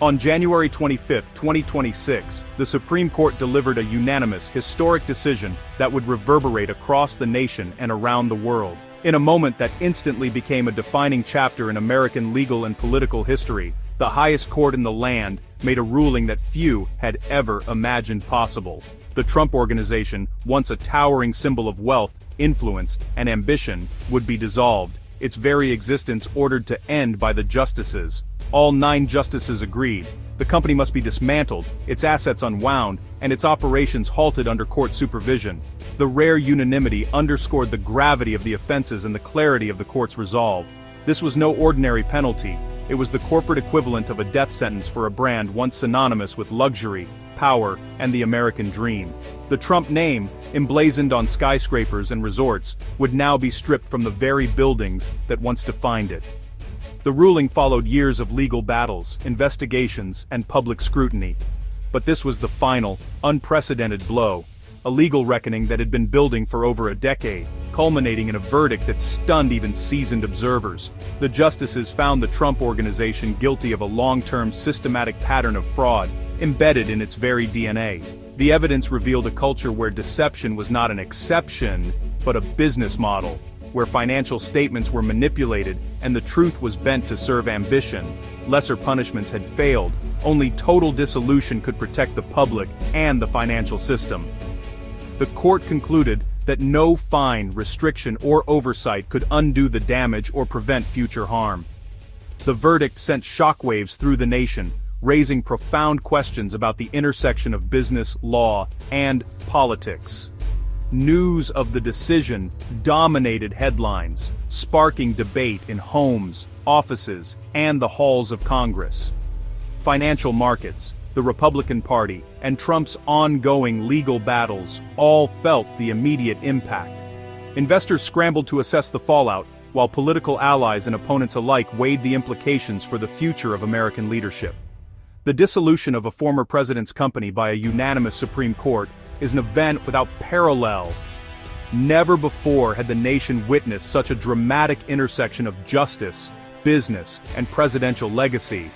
On January 25, 2026, the Supreme Court delivered a unanimous, historic decision that would reverberate across the nation and around the world. In a moment that instantly became a defining chapter in American legal and political history, the highest court in the land made a ruling that few had ever imagined possible. The Trump Organization, once a towering symbol of wealth, influence, and ambition, would be dissolved, its very existence ordered to end by the justices. All 9 justices agreed. The company must be dismantled, its assets unwound, and its operations halted under court supervision. The rare unanimity underscored the gravity of the offenses and the clarity of the court's resolve. This was no ordinary penalty. It was the corporate equivalent of a death sentence for a brand once synonymous with luxury, power, and the American dream. The Trump name, emblazoned on skyscrapers and resorts, would now be stripped from the very buildings that once defined it. The ruling followed years of legal battles, investigations, and public scrutiny. But this was the final, unprecedented blow, a legal reckoning that had been building for over a decade, culminating in a verdict that stunned even seasoned observers. The justices found the Trump Organization guilty of a long-term systematic pattern of fraud, embedded in its very DNA. The evidence revealed a culture where deception was not an exception, but a business model, where financial statements were manipulated and the truth was bent to serve ambition. Lesser punishments had failed. Only total dissolution could protect the public and the financial system. The court concluded that no fine, restriction, or oversight could undo the damage or prevent future harm. The verdict sent shockwaves through the nation, raising profound questions about the intersection of business, law, and politics. News of the decision dominated headlines, sparking debate in homes, offices, and the halls of Congress. Financial markets, the Republican Party, and Trump's ongoing legal battles all felt the immediate impact. Investors scrambled to assess the fallout, while political allies and opponents alike weighed the implications for the future of American leadership. The dissolution of a former president's company by a unanimous Supreme Court is an event without parallel. Never before had the nation witnessed such a dramatic intersection of justice, business, and presidential legacy.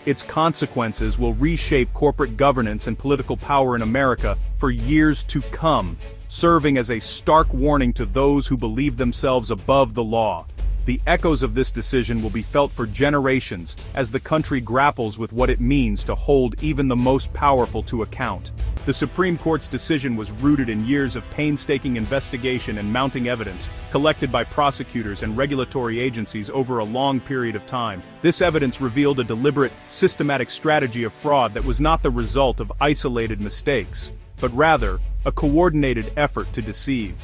Its consequences will reshape corporate governance and political power in America for years to come, serving as a stark warning to those who believe themselves above the law. The echoes of this decision will be felt for generations as the country grapples with what it means to hold even the most powerful to account. The Supreme Court's decision was rooted in years of painstaking investigation and mounting evidence, collected by prosecutors and regulatory agencies over a long period of time. This evidence revealed a deliberate, systematic strategy of fraud that was not the result of isolated mistakes, but rather, a coordinated effort to deceive.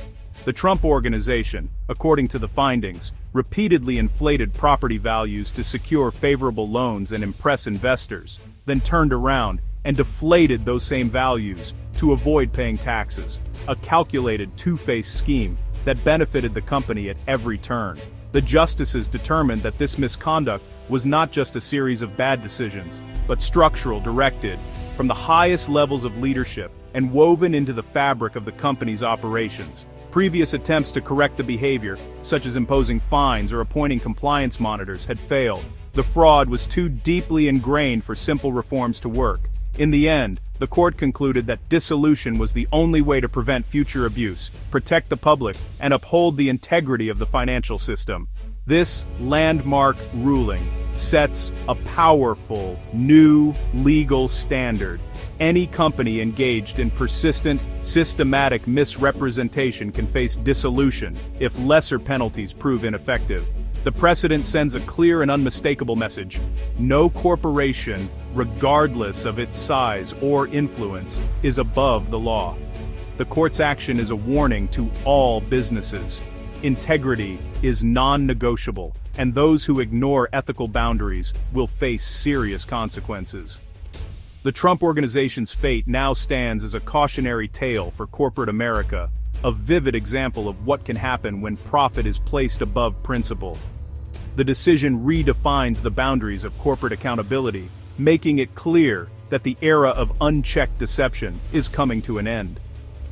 The Trump Organization, according to the findings, repeatedly inflated property values to secure favorable loans and impress investors, then turned around and deflated those same values to avoid paying taxes, a calculated two-faced scheme that benefited the company at every turn. The justices determined that this misconduct was not just a series of bad decisions, but structural, directed from the highest levels of leadership and woven into the fabric of the company's operations. Previous attempts to correct the behavior, such as imposing fines or appointing compliance monitors, had failed. The fraud was too deeply ingrained for simple reforms to work. In the end, the court concluded that dissolution was the only way to prevent future abuse, protect the public, and uphold the integrity of the financial system. This landmark ruling sets a powerful, new legal standard. Any company engaged in persistent, systematic misrepresentation can face dissolution if lesser penalties prove ineffective. The precedent sends a clear and unmistakable message. No corporation, regardless of its size or influence, is above the law. The court's action is a warning to all businesses. Integrity is non-negotiable, and those who ignore ethical boundaries will face serious consequences. The Trump Organization's fate now stands as a cautionary tale for corporate America, a vivid example of what can happen when profit is placed above principle. The decision redefines the boundaries of corporate accountability, making it clear that the era of unchecked deception is coming to an end.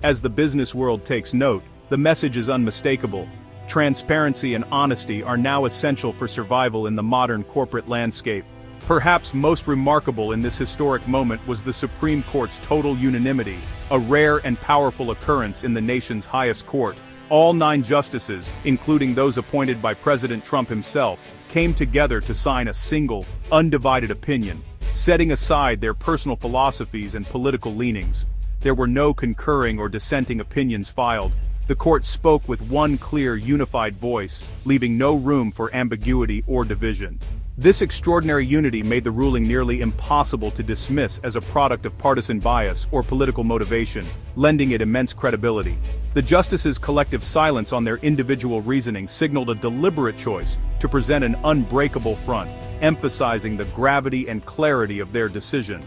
As the business world takes note, the message is unmistakable. Transparency and honesty are now essential for survival in the modern corporate landscape. Perhaps most remarkable in this historic moment was the Supreme Court's total unanimity, a rare and powerful occurrence in the nation's highest court. All 9 justices, including those appointed by President Trump himself, came together to sign a single, undivided opinion, setting aside their personal philosophies and political leanings. There were no concurring or dissenting opinions filed. The court spoke with one clear, unified voice, leaving no room for ambiguity or division. This extraordinary unity made the ruling nearly impossible to dismiss as a product of partisan bias or political motivation, lending it immense credibility. The justices' collective silence on their individual reasoning signaled a deliberate choice to present an unbreakable front, emphasizing the gravity and clarity of their decision.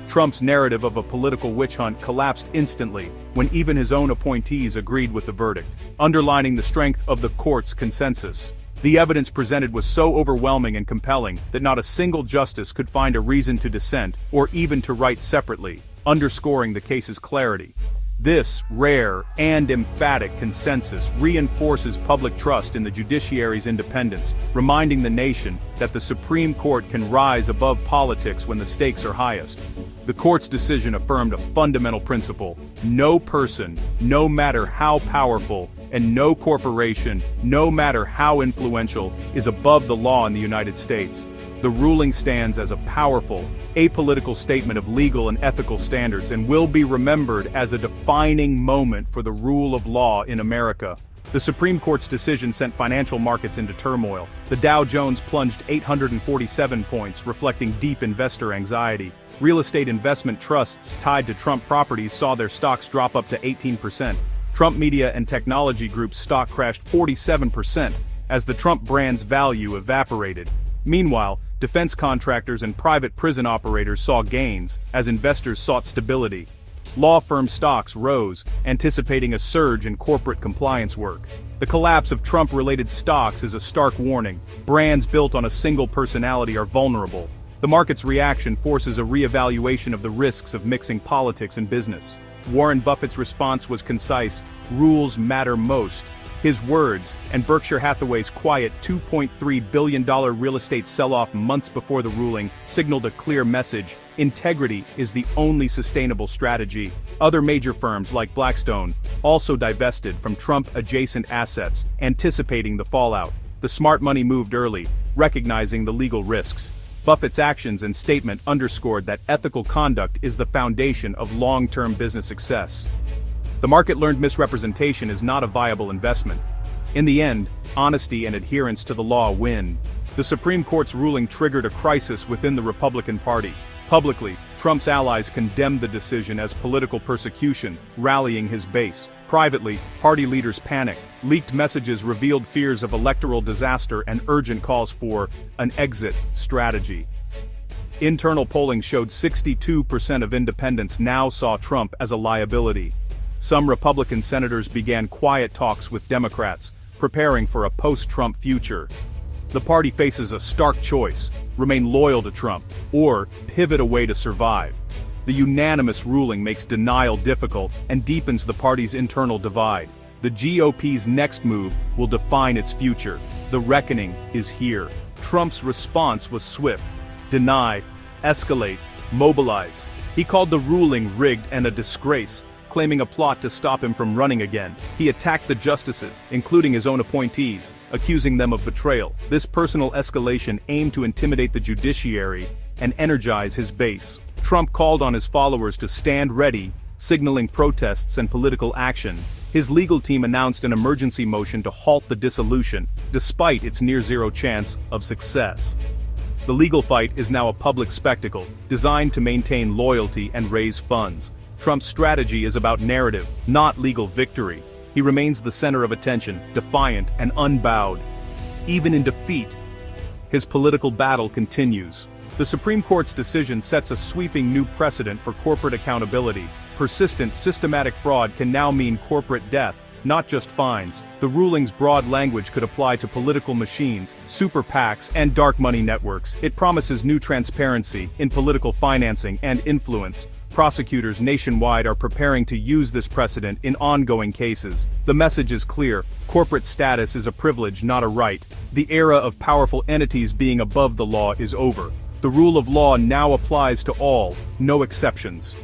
Trump's narrative of a political witch hunt collapsed instantly when even his own appointees agreed with the verdict, underlining the strength of the court's consensus. The evidence presented was so overwhelming and compelling that not a single justice could find a reason to dissent or even to write separately, underscoring the case's clarity. This rare and emphatic consensus reinforces public trust in the judiciary's independence, reminding the nation that the Supreme Court can rise above politics when the stakes are highest. The court's decision affirmed a fundamental principle: no person, no matter how powerful, and no corporation, no matter how influential, is above the law in the United States. The ruling stands as a powerful, apolitical statement of legal and ethical standards and will be remembered as a defining moment for the rule of law in America. The Supreme Court's decision sent financial markets into turmoil. The Dow Jones plunged 847 points, reflecting deep investor anxiety. Real estate investment trusts tied to Trump properties saw their stocks drop up to 18%. Trump Media and Technology Group's stock crashed 47% as the Trump brand's value evaporated. Meanwhile, defense contractors and private prison operators saw gains as investors sought stability. Law firm stocks rose, anticipating a surge in corporate compliance work. The collapse of Trump-related stocks is a stark warning. Brands built on a single personality are vulnerable. The market's reaction forces a re-evaluation of the risks of mixing politics and business. Warren Buffett's response was concise: rules matter most. His words, and Berkshire Hathaway's quiet $2.3 billion real estate sell-off months before the ruling, signaled a clear message: integrity is the only sustainable strategy. Other major firms like Blackstone also divested from Trump-adjacent assets, anticipating the fallout. The smart money moved early, recognizing the legal risks. Buffett's actions and statement underscored that ethical conduct is the foundation of long-term business success. The market learned misrepresentation is not a viable investment. In the end, honesty and adherence to the law win. The Supreme Court's ruling triggered a crisis within the Republican Party. Publicly, Trump's allies condemned the decision as political persecution, rallying his base. Privately, party leaders panicked. Leaked messages revealed fears of electoral disaster and urgent calls for an exit strategy. Internal polling showed 62% of independents now saw Trump as a liability. Some Republican senators began quiet talks with Democrats, preparing for a post-Trump future. The party faces a stark choice: remain loyal to Trump, or pivot away to survive. The unanimous ruling makes denial difficult and deepens the party's internal divide. The GOP's next move will define its future. The reckoning is here. Trump's response was swift: deny, escalate, mobilize. He called the ruling rigged and a disgrace, claiming a plot to stop him from running again. He attacked the justices, including his own appointees, accusing them of betrayal. This personal escalation aimed to intimidate the judiciary and energize his base. Trump called on his followers to stand ready, signaling protests and political action. His legal team announced an emergency motion to halt the dissolution, despite its near-zero chance of success. The legal fight is now a public spectacle, designed to maintain loyalty and raise funds. Trump's strategy is about narrative, not legal victory. He remains the center of attention, defiant and unbowed. Even in defeat, his political battle continues. The Supreme Court's decision sets a sweeping new precedent for corporate accountability. Persistent, systematic fraud can now mean corporate death, not just fines. The ruling's broad language could apply to political machines, super PACs, and dark money networks. It promises new transparency in political financing and influence. Prosecutors nationwide are preparing to use this precedent in ongoing cases. The message is clear: corporate status is a privilege, not a right. The era of powerful entities being above the law is over. The rule of law now applies to all, no exceptions.